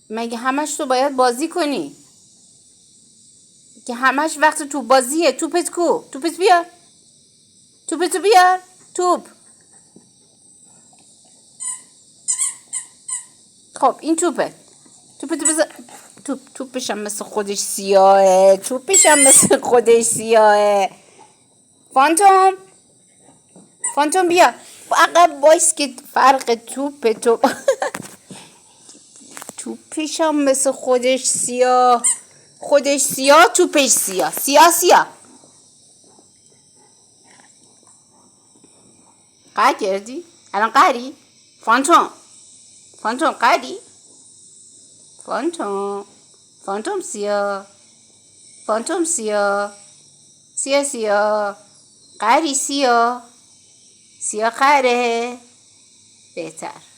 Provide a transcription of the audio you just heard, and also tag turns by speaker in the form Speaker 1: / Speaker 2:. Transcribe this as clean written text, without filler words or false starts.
Speaker 1: مگه همش تو باید بازی کنی؟ که همش وقت توپ بازیه. توپت کو؟ توپت بیار. توپتو بیار. توپ. خب این توپه. توپتو بذار. توپش هم مثل خودش سیاهه. توپش هم مثل خودش سیاهه. فانتوم بیا. عقب بایست که فرق توپ تو توپش هم مثل خودش سیاه. خودش سیاه، توپش سیاه. سیاه قهر کردی؟ الان قهری؟ فانتوم قهری؟ فانتوم سیاه. سیاه قهری. سیاه قهره. بهتر.